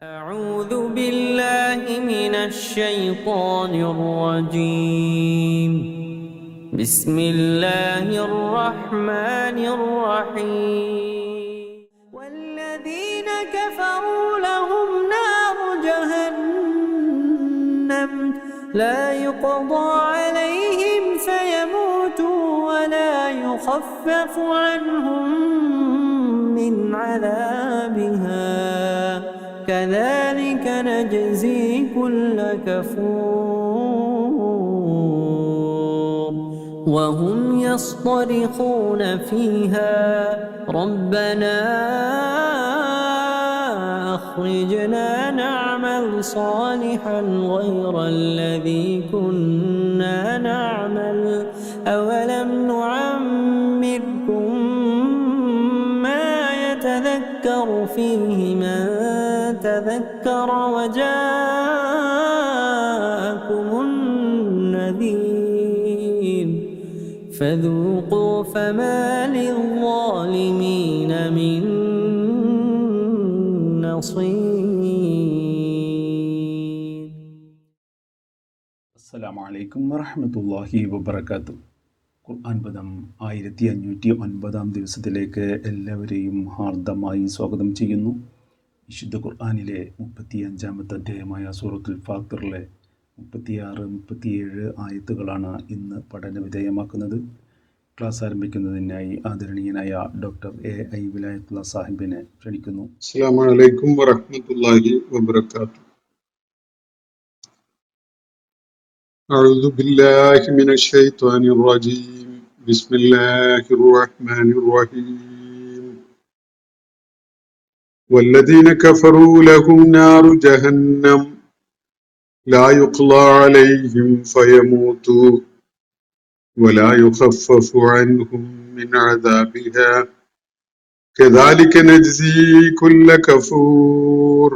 أعوذ بالله من الشيطان الرجيم. بسم الله الرحمن الرحيم. والذين كفروا لهم نار جهنم لا يقضى عليهم فيموتوا ولا يخفف عنهم من عذابها كذلك نجزي كل كفور وهم يصطرخون فيها ربنا أخرجنا نعمل صالحا غير الذي كنا نعمل أولم نعمركم ما يتذكر فيه من تذكر وجاءكم النذير فذوقوا فما للظالمين من نصير. അസ്സലാമു അലൈക്കും വറഹ്മത്തുള്ളാഹി വബറകാതുഹു. ഖുർആൻ പദം 1509 ദിവസത്തിലേക്ക് എല്ലാവരെയും ഹാർദമായി സ്വാഗതം ചെയ്യുന്നു. വിശുദ്ധ ഖുർആനിലെ 35-ാമത്തെ അധ്യായമായ സൂറത്തുൽ ഫാത്തിറിലെ 36-37 ആയത്തുകളാണ് ഇന്ന് പഠന വിധേയമാക്കുന്നത്. ക്ലാസ് ആരംഭിക്കുന്നതിനായി ആദരണീയനായ ഡോക്ടർ A.I. വിലായത്തുള്ള സാഹിബിനെ ക്ഷണിക്കുന്നു. അസ്സലാമു അലൈക്കും വറഹ്മത്തുള്ളാഹി വബറകാതുഹു. أعوذ بالله من الشيطان الرجيم. بسم الله الرحمن الرحيم. والذين كفروا لهم نار جهنم لا يقضى عليهم فيموتوا ولا يخفف عنهم من عذابها كذلك نجزي كل كفور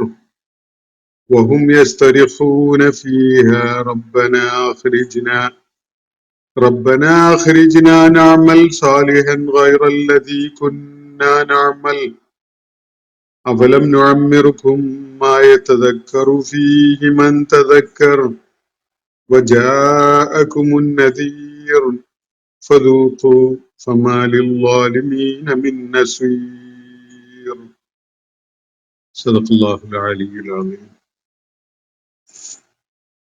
وهم يسترخون فيها ربنا أخرجنا نعمل صالحا غير الذي كنا نعمل أفلم نعمركم ما يتذكر فيه من تذكر وجاءكم النذير فذوقوا فما للظالمين من نصير. صدق الله العلي العظيم.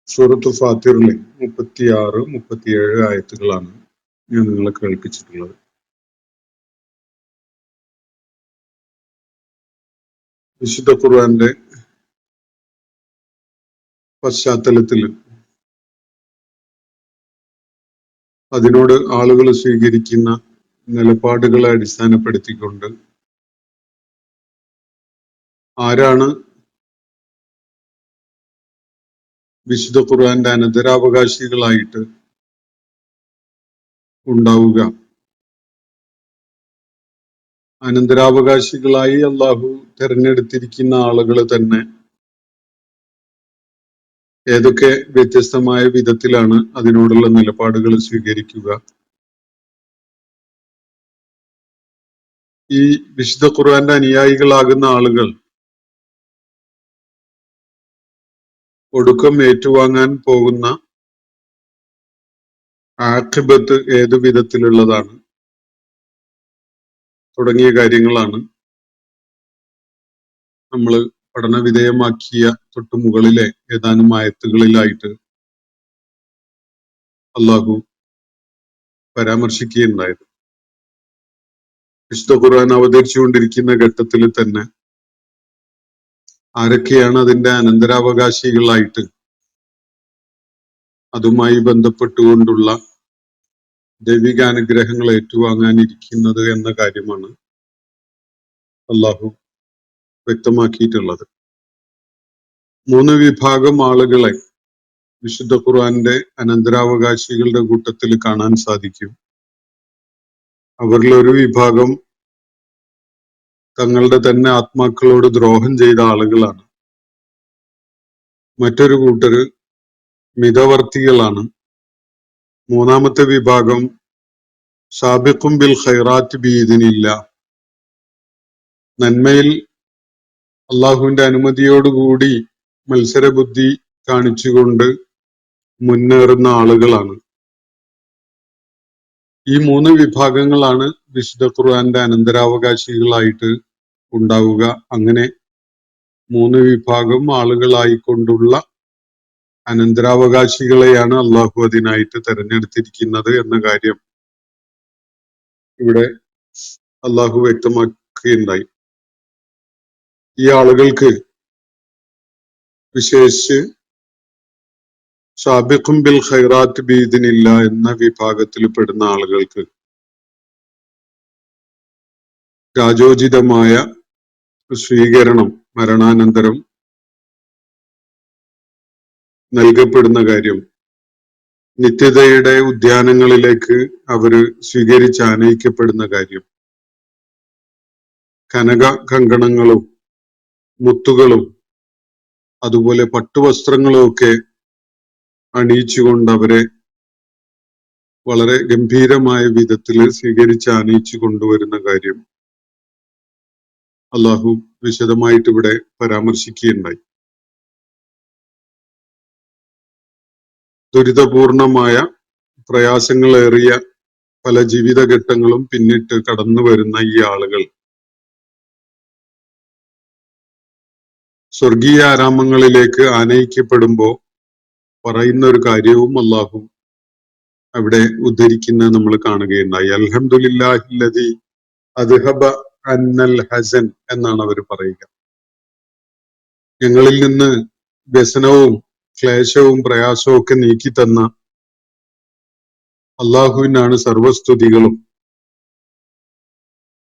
സൂറത്ത് ഫാത്തിറിലെ 36-37 ആയത്തുകളാണ് ഞാൻ നിങ്ങളെ കേൾപ്പിച്ചിട്ടുള്ളത്. വിശുദ്ധ ഖുർആന്റെ പശ്ചാത്തലത്തിൽ അതിനോട് ആളുകൾ സ്വീകരിക്കുന്ന നിലപാടുകളെ അടിസ്ഥാനപ്പെടുത്തിക്കൊണ്ട് ആരാണ് വിശുദ്ധ ഖുർആന്റെ അനന്തരാവകാശികളായിട്ട് ഉണ്ടാവുക, അനന്തരാവകാശികളായി അള്ളാഹു തെരഞ്ഞെടുത്തിരിക്കുന്ന ആളുകൾ തന്നെ ഏതൊക്കെ വ്യത്യസ്തമായ വിധത്തിലാണ് അതിനോടുള്ള നിലപാടുകൾ സ്വീകരിക്കുക, ഈ വിശുദ്ധ ഖുർആന്റെ അനുയായികളാകുന്ന ആളുകൾ ഒടുക്കം ഏറ്റുവാങ്ങാൻ പോകുന്ന ആഖിബത്ത് ഏതു വിധത്തിലുള്ളതാണ് തുടങ്ങിയ കാര്യങ്ങളാണ് നമ്മൾ പഠന വിധേയമാക്കിയ തൊട്ടു മുകളിലെ ഏതാനും ആയത്തുകളിലായിട്ട് അള്ളാഹു പരാമർശിക്കുകയുണ്ടായത്. വിശുദ്ധ ഖുർആൻ അവതരിച്ചുകൊണ്ടിരിക്കുന്ന ഘട്ടത്തിൽ തന്നെ ആരൊക്കെയാണ് അതിന്റെ അനന്തരാവകാശികളായിട്ട് അതുമായി ബന്ധപ്പെട്ടുകൊണ്ടുള്ള ദൈവികാനുഗ്രഹങ്ങൾ ഏറ്റുവാങ്ങാനിരിക്കുന്നത് എന്ന കാര്യമാണ് അള്ളാഹു വ്യക്തമാക്കിയിട്ടുള്ളത്. 3 വിഭാഗം ആളുകളെ വിശുദ്ധ ഖുർആന്റെ അനന്തരാവകാശികളുടെ കൂട്ടത്തിൽ കാണാൻ സാധിക്കും. അവരിൽ ഒരു വിഭാഗം തങ്ങളുടെ തന്നെ ആത്മാക്കളോട് ദ്രോഹം ചെയ്ത ആളുകളാണ്. മറ്റൊരു കൂട്ടര് മിതവർത്തികളാണ്. മൂന്നാമത്തെ വിഭാഗം സാബിഖും ബിൽ ഖൈറാത്ത് ബിഇദ്നില്ല, നന്മയിൽ അള്ളാഹുവിന്റെ അനുമതിയോടുകൂടി മത്സരബുദ്ധി കാണിച്ചുകൊണ്ട് മുന്നേറുന്ന ആളുകളാണ്. ഈ 3 വിഭാഗങ്ങളാണ് വിശുദ്ധ ഖുർആന്റെ അനന്തരാവകാശികളായിട്ട് ഉണ്ടാവുക. അങ്ങനെ 3 വിഭാഗം ആളുകളായിക്കൊണ്ടുള്ള അനന്തരാവകാശികളെയാണ് അള്ളാഹു അതിനായിട്ട് തെരഞ്ഞെടുത്തിരിക്കുന്നത് എന്ന കാര്യം ഇവിടെ അള്ളാഹു വ്യക്തമാക്കുകയുണ്ടായി. ഈ ആളുകൾക്ക് വിശേഷിച്ച് സാബിഖും ബിൽ ഖൈറാത്ത് ബിഇദ്നില്ല എന്ന വിഭാഗത്തിൽ പെടുന്ന ആളുകൾക്ക് രാജോചിതമായ സ്വീകരണം മരണാനന്തരം നൽകപ്പെടുന്ന കാര്യം, നിത്യതയുടെ ഉദ്യാനങ്ങളിലേക്ക് അവര് സ്വീകരിച്ചാനയിക്കപ്പെടുന്ന കാര്യം, കനക കങ്കണങ്ങളും മുത്തുകളും അതുപോലെ പട്ടുവസ്ത്രങ്ങളും ഒക്കെ അണിയിച്ചുകൊണ്ട് അവരെ വളരെ ഗംഭീരമായ വിധത്തിൽ സ്വീകരിച്ചാനയിച്ചു കൊണ്ടുവരുന്ന കാര്യം അള്ളാഹു വിശദമായിട്ട് ഇവിടെ പരാമർശിക്കുകയുണ്ടായി. ദുരിതപൂർണമായ പ്രയാസങ്ങളേറിയ പല ജീവിതഘട്ടങ്ങളും പിന്നിട്ട് കടന്നു വരുന്ന ഈ ആളുകൾ സ്വർഗീയ ആരാമങ്ങളിലേക്ക് ആനയിക്കപ്പെടുമ്പോ പറയുന്ന ഒരു കാര്യവും അള്ളാഹു അവിടെ ഉദ്ധരിക്കുന്നത് നമ്മൾ കാണുകയുണ്ടായി. അൽഹംദുലില്ലാഹില്ലദി അദ്ഹബ അന്നൽ ഹസൻ എന്നാണ് അവർ പറയുക. ഞങ്ങളിൽ നിന്ന് വ്യസനവും ക്ലേശവും പ്രയാസവും ഒക്കെ നീക്കി തന്ന അള്ളാഹുവിനാണ് സർവസ്തുതികളും.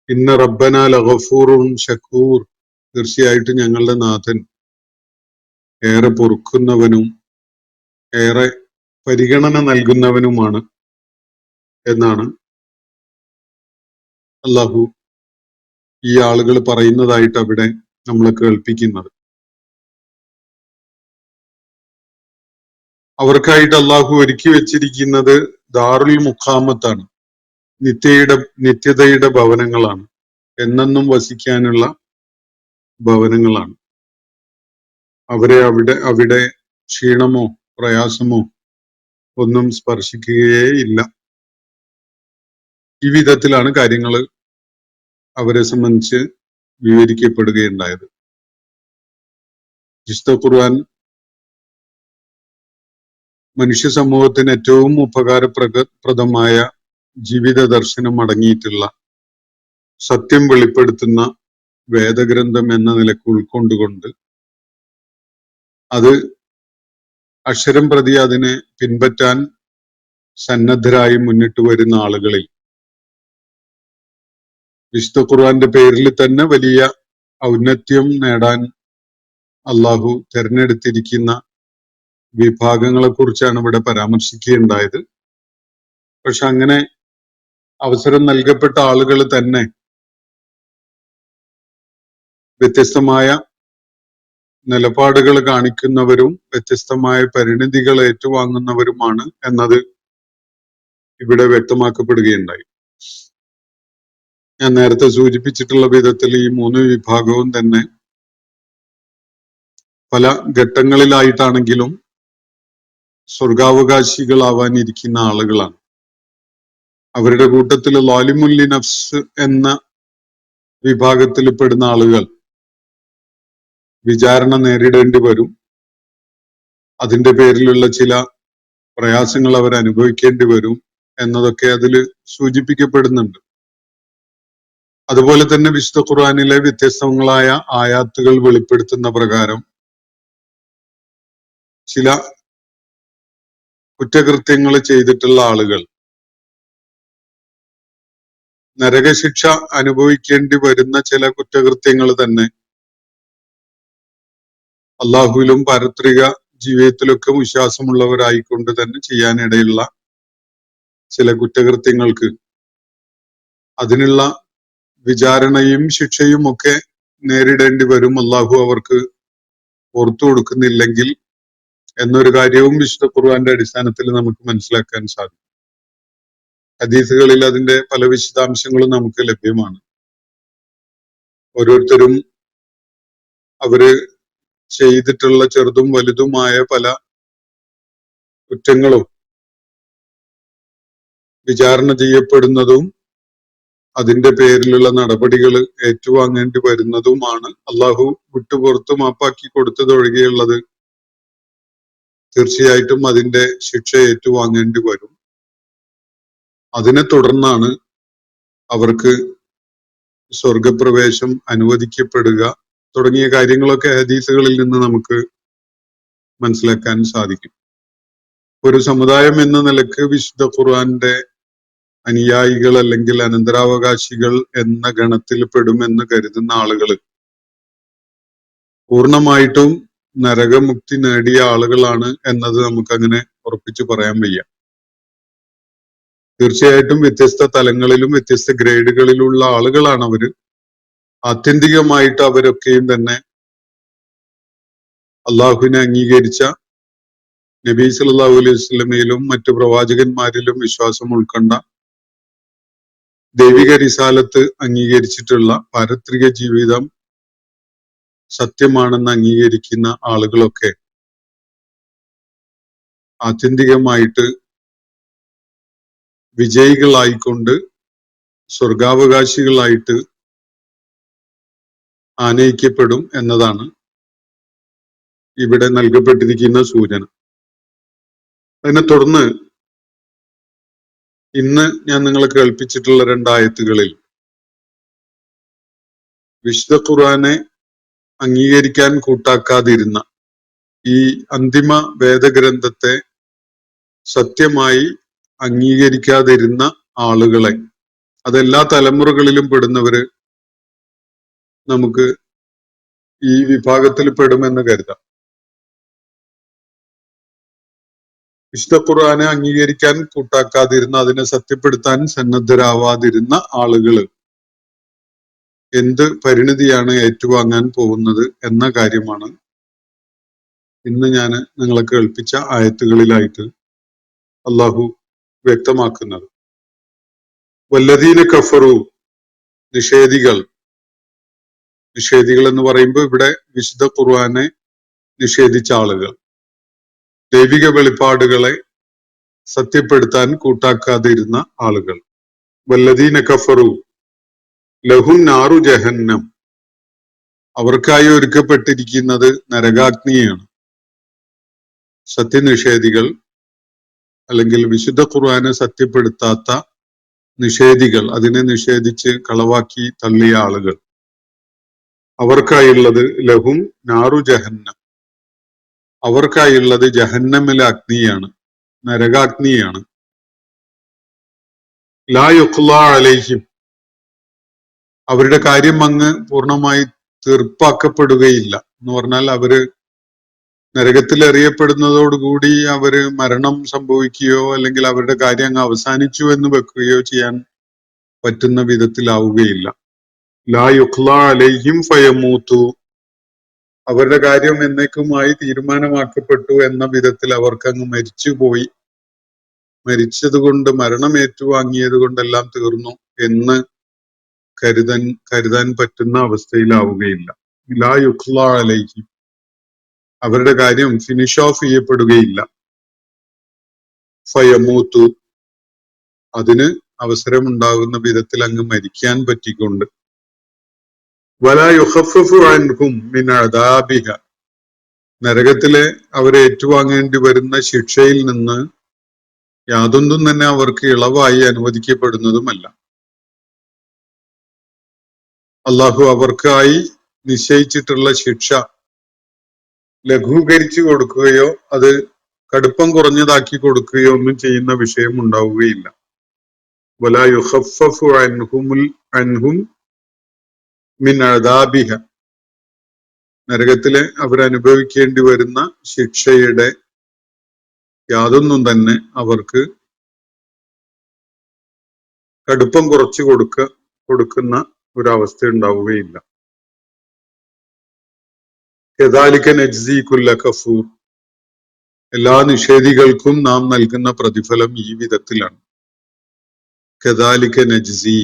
ഇന്ന റബ്ബന ലഗഫൂറുൻ ഷക്കൂർ, തീർച്ചയായിട്ടും ഞങ്ങളുടെ നാഥൻ ഏറെ പൊറുക്കുന്നവനും ഏറെ പരിഗണന നൽകുന്നവനുമാണ് എന്നാണ് അള്ളാഹു ഈ ആളുകൾ പറയുന്നതായിട്ട് അവിടെ നമ്മളെ കേൾപ്പിക്കുന്നത്. അവർക്കായിട്ട് അള്ളാഹു ഒരുക്കി വെച്ചിരിക്കുന്നത് ദാറുൽ മുഖാമത്താണ്, നിത്യതയുടെ ഭവനങ്ങളാണ്, എന്നെന്നും വസിക്കാനുള്ള ഭവനങ്ങളാണ്. അവരെ അവിടെ ക്ഷീണമോ പ്രയാസമോ ഒന്നും സ്പർശിക്കുകയേ ഇല്ല. ഈ വിധത്തിലാണ് കാര്യങ്ങൾ അവരെ സംബന്ധിച്ച് വിവരിക്കപ്പെടുകയുണ്ടായത്. വിശുദ്ധ ഖുർആൻ മനുഷ്യ സമൂഹത്തിന് ഏറ്റവും ഉപകാരപ്രദമായ ജീവിത ദർശനം അടങ്ങിയിട്ടുള്ള സത്യം വെളിപ്പെടുത്തുന്ന വേദഗ്രന്ഥം എന്ന നിലക്ക് ഉൾക്കൊണ്ടുകൊണ്ട് അത് അക്ഷരം പ്രതി അതിനെ പിൻപറ്റാൻ സന്നദ്ധരായി മുന്നിട്ട് വരുന്ന ആളുകളിൽ വിശുദ്ധ ഖുർആന്റെ പേരിൽ തന്നെ വലിയ ഔന്നത്യം നേടാൻ അള്ളാഹു തെരഞ്ഞെടുത്തിരിക്കുന്ന വിഭാഗങ്ങളെ കുറിച്ചാണ് ഇവിടെ പരാമർശിക്കുകയുണ്ടായത്. പക്ഷെ അങ്ങനെ അവസരം നൽകപ്പെട്ട ആളുകൾ തന്നെ വ്യത്യസ്തമായ നിലപാടുകൾ കാണിക്കുന്നവരും വ്യത്യസ്തമായ പരിണിതികൾ ഏറ്റുവാങ്ങുന്നവരുമാണ് എന്നത് ഇവിടെ വ്യക്തമാക്കപ്പെടുകയുണ്ടായി. ഞാൻ നേരത്തെ സൂചിപ്പിച്ചിട്ടുള്ള വിധത്തിൽ ഈ 3 വിഭാഗവും തന്നെ പല ഘട്ടങ്ങളിലായിട്ടാണെങ്കിലും സ്വർഗാവകാശികളാവാനിരിക്കുന്ന ആളുകളാണ്. അവരുടെ കൂട്ടത്തിൽ ലാലിമുല്ലി നഫ്സ് എന്ന വിഭാഗത്തിൽ പെടുന്ന ആളുകൾ വിചാരണ നേരിടേണ്ടി വരും. അതിന്റെ പേരിലുള്ള ചില പ്രയാസങ്ങൾ അവർ അനുഭവിക്കേണ്ടി വരും എന്നതൊക്കെ അതിൽ സൂചിപ്പിക്കപ്പെടുന്നുണ്ട്. അതുപോലെ തന്നെ വിശുദ്ധ ഖുർആനിലെ വ്യത്യസ്തങ്ങളായ ആയാത്തുകൾ വെളിപ്പെടുത്തുന്ന പ്രകാരം ചില കുറ്റകൃത്യങ്ങൾ ചെയ്തിട്ടുള്ള ആളുകൾ നരകശിക്ഷ അനുഭവിക്കേണ്ടി വരുന്ന ചില കുറ്റകൃത്യങ്ങൾ തന്നെ അള്ളാഹുവിലും പാരത്രിക ജീവിതത്തിലൊക്കെ വിശ്വാസമുള്ളവരായിക്കൊണ്ട് തന്നെ ചെയ്യാനിടയുള്ള ചില കുറ്റകൃത്യങ്ങൾക്ക് അതിനുള്ള വിചാരണയും ശിക്ഷയും ഒക്കെ നേരിടേണ്ടി വരും, അള്ളാഹു അവർക്ക് പുറത്തു കൊടുക്കുന്നില്ലെങ്കിൽ എന്നൊരു കാര്യവും വിശുദ്ധ ഖുർആന്റെ അടിസ്ഥാനത്തിൽ നമുക്ക് മനസ്സിലാക്കാൻ സാധിക്കും. ഹദീസുകളിൽ അതിന്റെ പല വിശദാംശങ്ങളും നമുക്ക് ലഭ്യമാണ്. ഓരോരുത്തരും അവര് ചെയ്തിട്ടുള്ള ചെറുതും വലുതുമായ പല കുറ്റങ്ങളും വിചാരണ ചെയ്യപ്പെടുന്നതും അതിന്റെ പേരിലുള്ള നടപടികൾ ഏറ്റുവാങ്ങേണ്ടി വരുന്നതുമാണ്. അള്ളാഹു വിട്ടുപുറത്തു മാപ്പാക്കി കൊടുത്തതൊഴികെയുള്ളത് തീർച്ചയായിട്ടും അതിന്റെ ശിക്ഷ ഏറ്റുവാങ്ങേണ്ടി വരും. അതിനെ തുടർന്നാണ് അവർക്ക് സ്വർഗപ്രവേശം അനുവദിക്കപ്പെടുക തുടങ്ങിയ കാര്യങ്ങളൊക്കെ ഹദീസുകളിൽ നിന്ന് നമുക്ക് മനസ്സിലാക്കാൻ സാധിക്കും. ഒരു സമുദായം എന്ന നിലക്ക് വിശുദ്ധ ഖുർആന്റെ അനുയായികൾ അല്ലെങ്കിൽ അനന്തരാവകാശികൾ എന്ന ഗണത്തിൽ പെടുമെന്ന് കരുതുന്ന ആളുകൾ പൂർണ്ണമായിട്ടും നരകമുക്തി നേടിയ ആളുകളാണ് എന്നത് നമുക്കങ്ങനെ ഉറപ്പിച്ചു പറയാൻ വയ്യ. തീർച്ചയായിട്ടും വ്യത്യസ്ത തലങ്ങളിലും വ്യത്യസ്ത ഗ്രേഡുകളിലുള്ള ആളുകളാണ് അവര്. ആത്യന്തികമായിട്ട് അവരൊക്കെയും തന്നെ അള്ളാഹുവിനെ അംഗീകരിച്ച നബി സല്ലല്ലാഹു അലൈഹി വസല്ലമയിലും മറ്റു പ്രവാചകന്മാരിലും വിശ്വാസം ഉൾക്കൊണ്ട ദൈവിക റിസാലത്ത് അംഗീകരിച്ചിട്ടുള്ള പാരത്രിക ജീവിതം സത്യമാണെന്ന് അംഗീകരിക്കുന്ന ആളുകളൊക്കെ ആത്യന്തികമായിട്ട് വിജയികളായിക്കൊണ്ട് സ്വർഗാവകാശികളായിട്ട് ആനയിക്കപ്പെടും എന്നതാണ് ഇവിടെ നൽകപ്പെട്ടിരിക്കുന്ന സൂചന. അതിനെ തുടർന്ന് ഇന്ന് ഞാൻ നിങ്ങളെ കേൾപ്പിച്ചിട്ടുള്ള 2 ആയത്തുകളിൽ വിശുദ്ധ ഖുർആനെ അംഗീകരിക്കാൻ കൂട്ടാക്കാതിരുന്ന ഈ അന്തിമ വേദഗ്രന്ഥത്തെ സത്യമായി അംഗീകരിക്കാതിരുന്ന ആളുകളെ, അതെല്ലാ തലമുറകളിലും പെടുന്നവര് നമുക്ക് ഈ വിഭാഗത്തിൽ പെടുമെന്ന് കരുതാം. വിശുദ്ധ ഖുർആനെ അംഗീകരിക്കാൻ കൂട്ടാക്കാതിരുന്ന, അതിനെ സത്യപ്പെടുത്താൻ സന്നദ്ധരാവാതിരുന്ന ആളുകള് എന്ത് പരിണിതിയാണ് ഏറ്റുവാങ്ങാൻ പോകുന്നത് എന്ന കാര്യമാണ് ഇന്ന് ഞാൻ നിങ്ങളെ കേൾപ്പിച്ച ആയത്തുകളിലായിട്ട് അള്ളാഹു വ്യക്തമാക്കുന്നത്. വല്ലദീന കഫറു, നിഷേധികൾ എന്ന് പറയുമ്പോൾ ഇവിടെ വിശുദ്ധ ഖുർആനെ നിഷേധിച്ച ആളുകൾ, ദൈവിക വെളിപ്പാടുകളെ സത്യപ്പെടുത്താൻ കൂട്ടാക്കാതിരുന്ന ആളുകൾ. വല്ലദീന കഫറു ലഹും നാറു ജഹന്നം, അവർക്കായി ഒരുക്കപ്പെട്ടിരിക്കുന്നത് നരകാഗ്നിയാണ്. സത്യനിഷേധികൾ അല്ലെങ്കിൽ വിശുദ്ധ ഖുർആനെ സത്യപ്പെടുത്താത്ത നിഷേധികൾ, അതിനെ നിഷേധിച്ച് കളവാക്കി തള്ളിയ ആളുകൾ, അവർക്കായുള്ളത് ലഹും നാറു ജഹന്നം, അവർക്കായുള്ളത് ജഹന്നമിലെ അഗ്നിയാണ്, നരകാഗ്നിയാണ്. ലാ യുഖ്ലാ അലൈഹിം, അവരുടെ കാര്യം അങ്ങ് പൂർണ്ണമായി തീർപ്പാക്കപ്പെടുകയില്ല എന്ന് പറഞ്ഞാൽ അവര് നരകത്തിൽ എറിയപ്പെടുന്നതോടുകൂടി അവര് മരണം സംഭവിക്കുകയോ അല്ലെങ്കിൽ അവരുടെ കാര്യം അങ്ങ് അവസാനിച്ചു എന്ന് വെക്കുകയോ ചെയ്യാൻ പറ്റുന്ന വിധത്തിലാവുകയില്ല. ലാ യുഖ്ലാ അലൈഹിം ഫയമൂതു, അവരുടെ കാര്യം എന്നേക്കുമായി തീരുമാനമാക്കപ്പെട്ടു എന്ന വിധത്തിൽ അവർക്കങ്ങ് മരിച്ചുപോയി, മരിച്ചത് കൊണ്ട് മരണം ഏറ്റുവാങ്ങിയത് കൊണ്ടെല്ലാം തീർന്നു എന്ന് കരുതാൻ പറ്റുന്ന അവസ്ഥയിലാവുകയില്ല. ലാ യുഖ്ലാ അലൈഹിം, അവരുടെ കാര്യം ഫിനിഷ് ഓഫ് ചെയ്യപ്പെടുകയില്ല. ഫയമൂതു, അതിന് അവസരമുണ്ടാകുന്ന വിധത്തിൽ അങ്ങ് മരിക്കാൻ പറ്റിക്കൊണ്ട്. വലാ യുഖഫഫു അൻഹും മിൻ അദാബിഹ, നരകത്തിലെ അവരെ ഏറ്റുവാങ്ങേണ്ടി വരുന്ന ശിക്ഷയിൽ നിന്ന് യാതൊന്നും തന്നെ അവർക്ക് ഇളവായി അനുവദിക്കപ്പെടുന്നതുമല്ല. അള്ളാഹു അവർക്കായി നിശ്ചയിച്ചിട്ടുള്ള ശിക്ഷ ലഘൂകരിച്ചു കൊടുക്കുകയോ അത് കടുപ്പം കുറഞ്ഞതാക്കി കൊടുക്കുകയോ ഒന്നും ചെയ്യുന്ന വിഷയം ഉണ്ടാവുകയില്ല. വലാ യുഖഫഫു അൻഹും മിൻ അദാബിഹ, നരകത്തിലെ അവരനുഭവിക്കേണ്ടി വരുന്ന ശിക്ഷയുടെ യാതൊന്നും തന്നെ അവർക്ക് കടുപ്പം കുറച്ചു കൊടുക്കുന്ന ഒരവസ്ഥ ഉണ്ടാവുകയില്ല. കദാലിക നജ്സി കുല്ല കഫൂർ, എല്ലാ നിഷേധികൾക്കും നാം നൽകുന്ന പ്രതിഫലം ഈ വിധത്തിലാണ്. കദാലിക നജ്സി,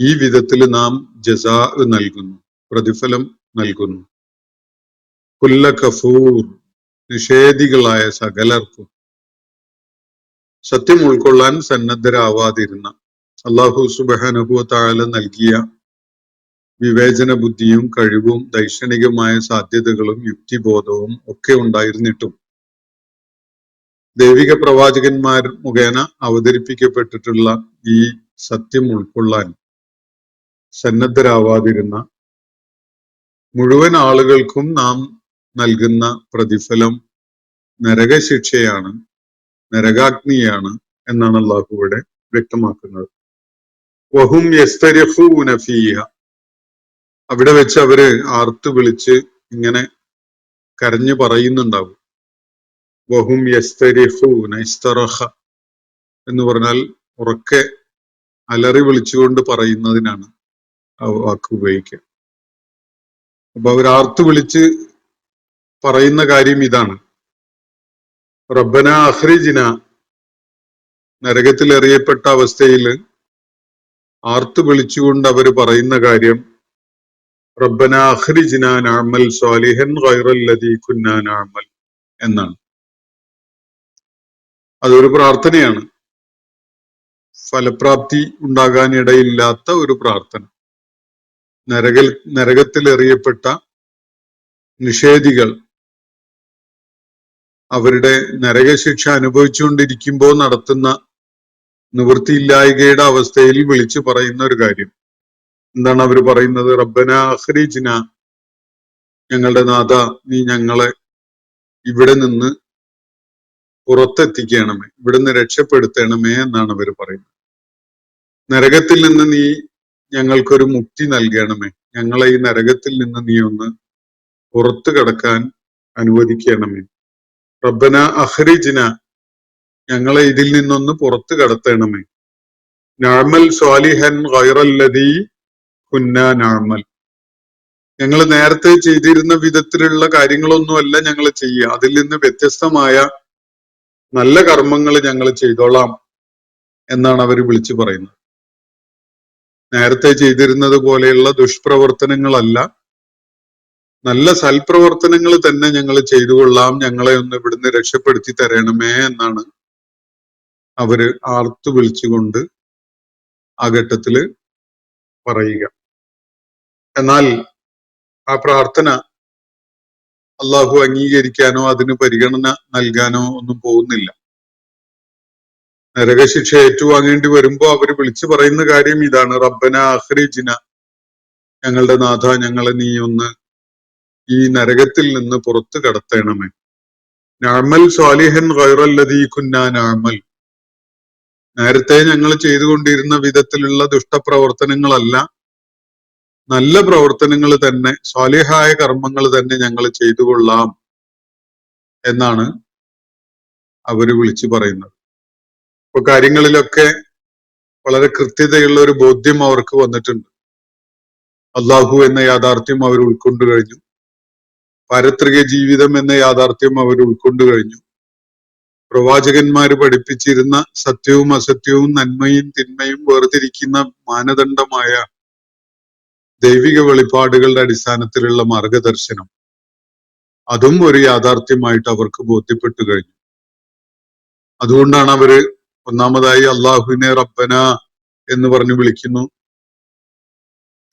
ഈ വിധത്തിൽ നാം ജസാ നൽകുന്നു, പ്രതിഫലം നൽകുന്നു. കുല്ല കഫൂർ, നിഷേധികളായ സകലർക്കും, സത്യം ഉൾക്കൊള്ളാൻ സന്നദ്ധരാവാതിരുന്ന അല്ലാഹു സുബ്ഹാനഹു വ തആല നൽകിയ വിവേചന ബുദ്ധിയും കഴിവും ദൈക്ഷണികമായ സാധ്യതകളും യുക്തിബോധവും ഒക്കെ ഉണ്ടായിരുന്നിട്ടും ദൈവിക പ്രവാചകന്മാർ മുഖേന അവതരിപ്പിക്കപ്പെട്ടിട്ടുള്ള ഈ സത്യം ഉൾക്കൊള്ളാൻ സന്നദ്ധരാവാതിരുന്ന മുഴുവൻ ആളുകൾക്കും നാം നൽകുന്ന പ്രതിഫലം നരകശിക്ഷയാണ്, നരകാഗ്നിയാണ് എന്നാണ് അല്ലാഹു ഇവിടെ വ്യക്തമാക്കുന്നത്. വഹും യസ്തരിഖൂന ഫീഹ, അവിടെ വെച്ച് അവര് ആർത്തു വിളിച്ച് ഇങ്ങനെ കരഞ്ഞു പറയുന്നുണ്ടാവും. വഹും യസ്തരിഖൂന, ഇസ്തറഖ എന്ന് പറഞ്ഞാൽ ഉറക്കെ അലറി വിളിച്ചുകൊണ്ട് പറയുന്നതിനാണ് ആ വാക്ക് ഉപയോഗിക്കുക. അപ്പൊ അവർ ആർത്തു വിളിച്ച് പറയുന്ന കാര്യം ഇതാണ്: റബ്ബന അഖ്രിജ്ന, നരകത്തിൽ എറിയപ്പെട്ട അവസ്ഥയിൽ ആർത്തു വിളിച്ചുകൊണ്ട് അവർ പറയുന്ന കാര്യം റബ്ബന അഖ്രിജ്ന നഅമൽ സ്വാലിഹൻ ഗൈറല്ലദീ കുന്നാ നഅമൽ എന്നാണ്. അതൊരു പ്രാർത്ഥനയാണ്, ഫലപ്രാപ്തി ഉണ്ടാകാനിടയില്ലാത്ത ഒരു പ്രാർത്ഥന. നരകത്തിൽ എറിയപ്പെട്ട നിഷേധികൾ അവരുടെ നരകശിക്ഷ അനുഭവിച്ചുകൊണ്ടിരിക്കുമ്പോൾ നടത്തുന്ന നിവൃത്തിയില്ലായ്കയുടെ അവസ്ഥയിൽ വിളിച്ചു പറയുന്ന ഒരു കാര്യം എന്താണ് അവർ പറയുന്നത്? റബ്ബന അഖ്രിജ്ന, ഞങ്ങളുടെ നാഥ, നീ ഞങ്ങളെ ഇവിടെ നിന്ന് പുറത്തെത്തിക്കണമേ, ഇവിടുന്ന് രക്ഷപ്പെടുത്തണമേ എന്നാണ് അവർ പറയുന്നത്. നരകത്തിൽ നിന്ന് നീ ഞങ്ങൾക്കൊരു മുക്തി നൽകണമേ, ഞങ്ങളെ ഈ നരകത്തിൽ നിന്ന് നീ ഒന്ന് പുറത്തു കടക്കാൻ അനുവദിക്കണമേ. റബ്ബന അഖ്രിജ്ന, ഞങ്ങളെ ഇതിൽ നിന്നൊന്ന് പുറത്തു കടത്തണമേ. നഅമൽ സ്വാലിഹൻ ഗൈറല്ലദീ കുന്നാ നഅമൽ, ഞങ്ങൾ നേരത്തെ ചെയ്തിരുന്ന വിധത്തിലുള്ള കാര്യങ്ങളൊന്നുമല്ല ഞങ്ങൾ ചെയ്യുക, അതിൽ നിന്ന് വ്യത്യസ്തമായ നല്ല കർമ്മങ്ങൾ ഞങ്ങൾ ചെയ്തോളാം എന്നാണ് അവർ വിളിച്ചു പറയുന്നത്. നേരത്തെ ചെയ്തിരുന്നത് പോലെയുള്ള ദുഷ്പ്രവർത്തനങ്ങളല്ല, നല്ല സൽപ്രവർത്തനങ്ങൾ തന്നെ ഞങ്ങൾ ചെയ്തുകൊള്ളാം, ഞങ്ങളെ ഒന്ന് ഇവിടുന്ന് രക്ഷപ്പെടുത്തി തരണമേ എന്നാണ് അവര് ആർത്തു വിളിച്ചുകൊണ്ട് ആ ഘട്ടത്തില് പറയുക. എന്നാൽ ആ പ്രാർത്ഥന അള്ളാഹു അംഗീകരിക്കാനോ അതിന് പരിഗണന നൽകാനോ ഒന്നും പോകുന്നില്ല. നരകശിക്ഷ ഏറ്റുവാങ്ങേണ്ടി വരുമ്പോ അവർ വിളിച്ചു പറയുന്ന കാര്യം ഇതാണ്: റബ്ബന അഖ്രിജ്ന, ഞങ്ങളുടെ നാഥ, ഞങ്ങളെ നീ ഒന്ന് ഈ നരകത്തിൽ നിന്ന് പുറത്തു കടത്തണമേ. നഅമൽ സ്വാലിഹൻ ഗൈറല്ലദീ കുന്നാ നഅമൽ, നേരത്തെ ഞങ്ങൾ ചെയ്തുകൊണ്ടിരുന്ന വിധത്തിലുള്ള ദുഷ്ടപ്രവർത്തനങ്ങളല്ല, നല്ല പ്രവർത്തനങ്ങൾ തന്നെ, സ്വാലിഹായ കർമ്മങ്ങൾ തന്നെ ഞങ്ങൾ ചെയ്തുകൊള്ളാം എന്നാണ് അവര് വിളിച്ചു പറയുന്നത്. ഇപ്പൊ കാര്യങ്ങളിലൊക്കെ വളരെ കൃത്യതയുള്ള ഒരു ബോധ്യം അവർക്ക് വന്നിട്ടുണ്ട്. അള്ളാഹു എന്ന യാഥാർത്ഥ്യം അവർ ഉൾക്കൊണ്ടു കഴിഞ്ഞു. പാരത്രിക ജീവിതം എന്ന യാഥാർത്ഥ്യം അവർ ഉൾക്കൊണ്ടു കഴിഞ്ഞു. പ്രവാചകന്മാര് പഠിപ്പിച്ചിരുന്ന സത്യവും അസത്യവും നന്മയും തിന്മയും വേർതിരിക്കുന്ന മാനദണ്ഡമായ ദൈവിക വെളിപ്പാടുകളുടെ അടിസ്ഥാനത്തിലുള്ള മാർഗദർശനം, അതും ഒരു യാഥാർത്ഥ്യമായിട്ട് അവർക്ക് ബോധ്യപ്പെട്ടു കഴിഞ്ഞു. അതുകൊണ്ടാണ് അവര് ഒന്നാമതായി അള്ളാഹുവിനെ റബ്ബന എന്ന് പറഞ്ഞു വിളിക്കുന്നു.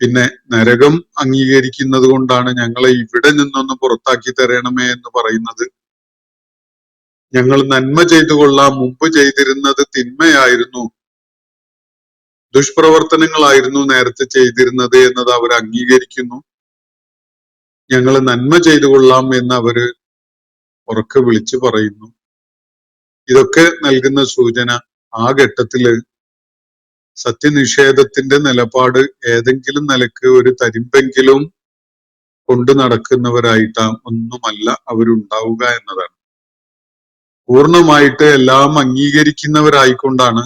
പിന്നെ നരകം അംഗീകരിക്കുന്നത് കൊണ്ടാണ് ഞങ്ങളെ ഇവിടെ നിന്നൊന്ന് പുറത്താക്കി തരണമേ എന്ന് പറയുന്നത്. ഞങ്ങൾ നന്മ ചെയ്തു കൊള്ളാം, മുമ്പ് ചെയ്തിരുന്നത് തിന്മയായിരുന്നു, ദുഷ്പ്രവർത്തനങ്ങളായിരുന്നു നേരത്തെ ചെയ്തിരുന്നത് എന്നത് അവർ അംഗീകരിക്കുന്നു. ഞങ്ങൾ നന്മ ചെയ്തു കൊള്ളാം എന്ന് അവര് ഉറക്കെ വിളിച്ചു പറയുന്നു. ഇതൊക്കെ നൽകുന്ന സൂചന ആ ഘട്ടത്തില് സത്യനിഷേധത്തിന്റെ നിലപാട് ഏതെങ്കിലും നിലക്ക് ഒരു തരിമ്പെങ്കിലും കൊണ്ടു നടക്കുന്നവരായിട്ട് ഒന്നുമല്ല അവരുണ്ടാവുക എന്നതാണ്. പൂർണ്ണമായിട്ട് എല്ലാം അംഗീകരിക്കുന്നവരായിക്കൊണ്ടാണ്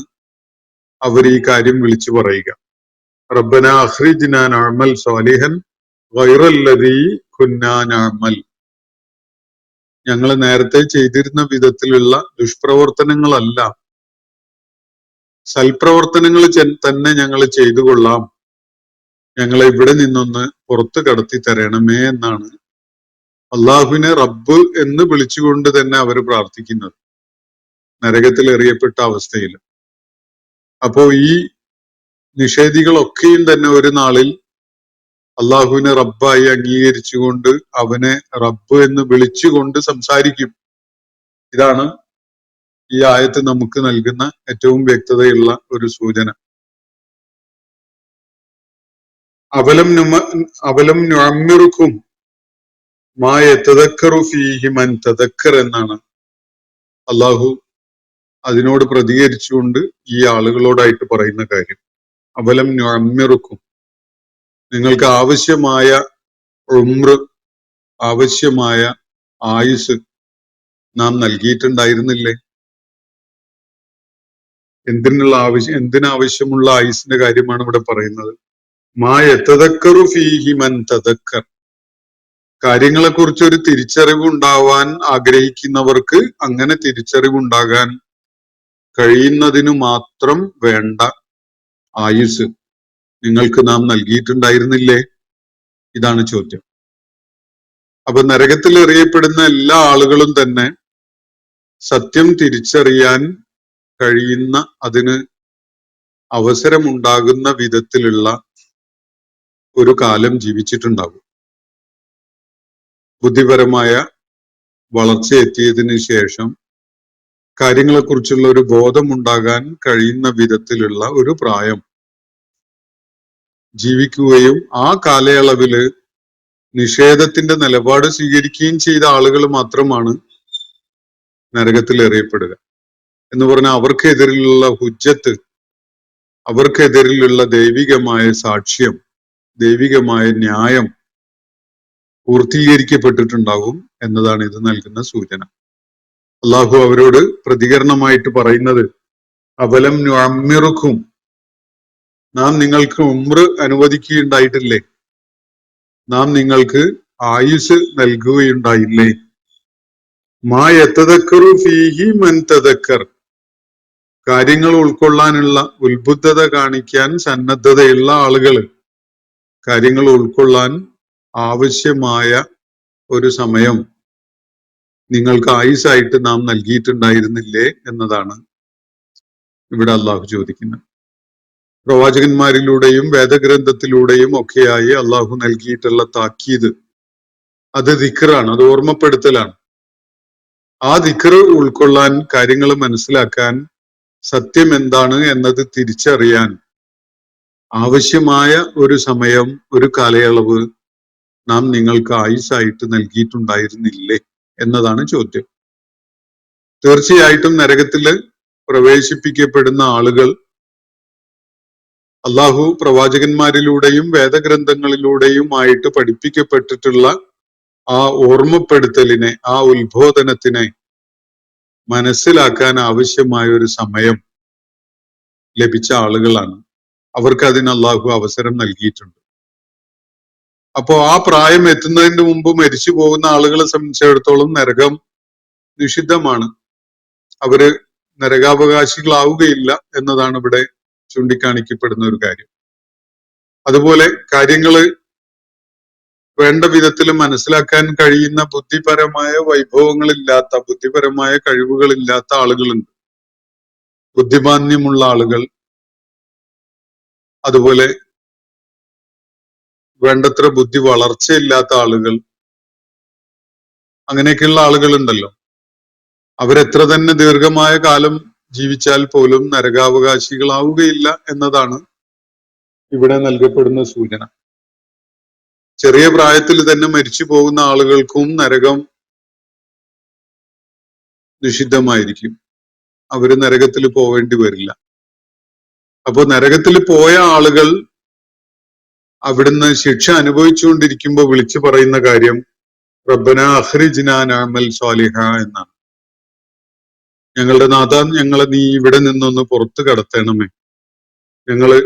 അവർ ഈ കാര്യം വിളിച്ചു പറയുക. റബ്ബന അഖ്രിജ്ന നഅമൽ സ്വാലിഹൻ ഗൈറല്ലദീ കുന്നാ നഅമൽ, ഞങ്ങൾ നേരത്തെ ചെയ്തിരുന്ന വിധത്തിലുള്ള ദുഷ്പ്രവർത്തനങ്ങളല്ല, സൽപ്രവർത്തനങ്ങൾ തന്നെ ഞങ്ങൾ ചെയ്തു കൊള്ളാം, ഞങ്ങളെ ഇവിടെ നിന്നൊന്ന് പുറത്തു കടത്തി തരണമേ എന്നാണ് അള്ളാഹുവിനെ റബ്ബ് എന്ന് വിളിച്ചുകൊണ്ട് തന്നെ അവർ പ്രാർത്ഥിക്കുന്നത് നരകത്തിൽ എറിയപ്പെട്ട അവസ്ഥയിൽ. അപ്പോ ഈ നിഷേധികളൊക്കെയും തന്നെ ഒരു നാളിൽ അള്ളാഹുവിനെ റബ്ബായി അംഗീകരിച്ചുകൊണ്ട് അവനെ റബ്ബ് എന്ന് വിളിച്ചുകൊണ്ട് സംസാരിക്കും. ഇതാണ് ഈ ആയത്ത് നമുക്ക് നൽകുന്ന ഏറ്റവും വ്യക്തതയുള്ള ഒരു സൂചന. അവലം നുഅമ്മിറുക്കും മാ യതദക്കറു ഫീഹി മൻ തദക്കർ എന്നാണ് അള്ളാഹു അതിനോട് പ്രതികരിച്ചുകൊണ്ട് ഈ ആളുകളോടായിട്ട് പറയുന്ന കാര്യം. അവലം നുഅമ്മിറുക്കും, നിങ്ങൾക്ക് ആവശ്യമായ ഉംറ്, ആവശ്യമായ ആയുസ് നാം നൽകിയിട്ടുണ്ടായിരുന്നില്ലേ? എന്തിനാവശ്യമുള്ള ആയുസിന്റെ കാര്യമാണ് ഇവിടെ പറയുന്നത്. മാ യതദക്കറു ഫീഹി മൻ തദക്കർ, കാര്യങ്ങളെക്കുറിച്ച് ഒരു തിരിച്ചറിവ് ഉണ്ടാവാൻ ആഗ്രഹിക്കുന്നവർക്ക് അങ്ങനെ തിരിച്ചറിവുണ്ടാകാൻ കഴിയുന്നതിനു മാത്രം വേണ്ട ആയുസ് നിങ്ങൾക്ക് നാം നൽകിയിട്ടുണ്ടായിരുന്നില്ലേ? ഇതാണ് ചോദ്യം. അപ്പൊ നരകത്തിൽ എറിയപ്പെടുന്ന എല്ലാ ആളുകളും തന്നെ സത്യം തിരിച്ചറിയാൻ കഴിയുന്ന, അതിന് അവസരമുണ്ടാകുന്ന വിധത്തിലുള്ള ഒരു കാലം ജീവിച്ചിട്ടുണ്ടാകും. ബുദ്ധിപരമായ വളർച്ച എത്തിയതിനു ശേഷം കാര്യങ്ങളെക്കുറിച്ചുള്ള ഒരു ബോധമുണ്ടാകാൻ കഴിയുന്ന വിധത്തിലുള്ള ഒരു പ്രായം ജീവിക്കുകയും ആ കാലയളവില് നിഷേധത്തിന്റെ നിലപാട് സ്വീകരിക്കുകയും ചെയ്ത ആളുകൾ മാത്രമാണ് നരകത്തിൽ എറിയപ്പെടുക. എന്ന് പറഞ്ഞാൽ അവർക്കെതിരിലുള്ള ഹുജ്ജത്ത്, അവർക്കെതിരിലുള്ള ദൈവികമായ സാക്ഷ്യം, ദൈവികമായ ന്യായം പൂർത്തീകരിക്കപ്പെട്ടിട്ടുണ്ടാകും എന്നതാണ് ഇത് നൽകുന്ന സൂചന. അള്ളാഹു അവരോട് പ്രതികരണമായിട്ട് പറയുന്നത് അവലം നുഅമ്മിറുക്കും, നാം നിങ്ങൾക്ക് ഉംറ് അനുവദിക്കുകയുണ്ടായിട്ടില്ലേ? നാം നിങ്ങൾക്ക് ആയുസ് നൽകുകയുണ്ടായില്ലേ? മാ യതദക്കറു ഫീഹി മൻ തദക്കർ, കാര്യങ്ങൾ ഉൾക്കൊള്ളാനുള്ള ഉത്ബുദ്ധത കാണിക്കാൻ സന്നദ്ധതയുള്ള ആളുകൾ, കാര്യങ്ങൾ ഉൾക്കൊള്ളാൻ ആവശ്യമായ ഒരു സമയം നിങ്ങൾക്ക് ആയുസായിട്ട് നാം നൽകിയിട്ടുണ്ടായിരുന്നില്ലേ എന്നതാണ് ഇവിടെ അള്ളാഹു ചോദിക്കുന്നത്. പ്രവാചകന്മാരിലൂടെയും വേദഗ്രന്ഥത്തിലൂടെയും ഒക്കെയായി അള്ളാഹു നൽകിയിട്ടുള്ള താക്കീത്, അത് ദിക്റാണ്, അത് ഓർമ്മപ്പെടുത്തലാണ്. ആ ദിക്ർ ഉൾക്കൊള്ളാൻ, കാര്യങ്ങൾ മനസ്സിലാക്കാൻ, സത്യം എന്താണ് എന്നത് തിരിച്ചറിയാൻ ആവശ്യമായ ഒരു സമയം, ഒരു കാലയളവ് നാം നിങ്ങൾക്ക് ആയുസായിട്ട് നൽകിയിട്ടുണ്ടായിരുന്നില്ലേ എന്നതാണ് ചോദ്യം. തീർച്ചയായിട്ടും നരകത്തില് പ്രവേശിപ്പിക്കപ്പെടുന്ന ആളുകൾ അള്ളാഹു പ്രവാചകന്മാരിലൂടെയും വേദഗ്രന്ഥങ്ങളിലൂടെയുമായിട്ട് പഠിപ്പിക്കപ്പെട്ടിട്ടുള്ള ആ ഓർമ്മപ്പെടുത്തലിനെ, ആ ഉത്ബോധനത്തിനെ മനസ്സിലാക്കാൻ ആവശ്യമായ ഒരു സമയം ലഭിച്ച ആളുകളാണ്. അവർക്ക് അതിന് അള്ളാഹു അവസരം നൽകിയിട്ടുണ്ട്. അപ്പോ ആ പ്രായം എത്തുന്നതിന് മുമ്പ് മരിച്ചു പോകുന്ന ആളുകളെ സംബന്ധിച്ചിടത്തോളം നരകം നിഷിദ്ധമാണ്. അവര് നരകാവകാശികളാവുകയില്ല എന്നതാണ് ഇവിടെ ചൂണ്ടിക്കാണിക്കപ്പെടുന്ന ഒരു കാര്യം. അതുപോലെ കാര്യങ്ങള് വേണ്ട വിധത്തിൽ മനസ്സിലാക്കാൻ കഴിയുന്ന ബുദ്ധിപരമായ വൈഭവങ്ങളില്ലാത്ത, ബുദ്ധിപരമായ കഴിവുകളില്ലാത്ത ആളുകളുണ്ട്. ബുദ്ധിമാന്യമുള്ള ആളുകൾ, അതുപോലെ വേണ്ടത്ര ബുദ്ധി വളർച്ചയില്ലാത്ത ആളുകൾ, അങ്ങനെയൊക്കെയുള്ള ആളുകളുണ്ടല്ലോ. അവരെത്ര തന്നെ ദീർഘമായ കാലം ജീവിച്ചാൽ പോലും നരകാവകാശികളാവുകയില്ല എന്നതാണ് ഇവിടെ നൽകപ്പെടുന്ന സൂചന. ചെറിയ പ്രായത്തിൽ തന്നെ മരിച്ചു പോകുന്ന ആളുകൾക്കും നരകം നിഷിദ്ധമായിരിക്കും. അവര് നരകത്തിൽ പോവേണ്ടി വരില്ല. അപ്പോ നരകത്തിൽ പോയ ആളുകൾ അവിടുന്ന് ശിക്ഷ അനുഭവിച്ചുകൊണ്ടിരിക്കുമ്പോൾ വിളിച്ചു പറയുന്ന കാര്യം റബ്ബന അഖ്രിജ്നാ നഅമൽ സ്വാലിഹ എന്നാണ്. ഞങ്ങളുടെ നാഥ, ഞങ്ങളെ നീ ഇവിടെ നിന്നൊന്ന് പുറത്തു കടത്തണമേ, ഞങ്ങള്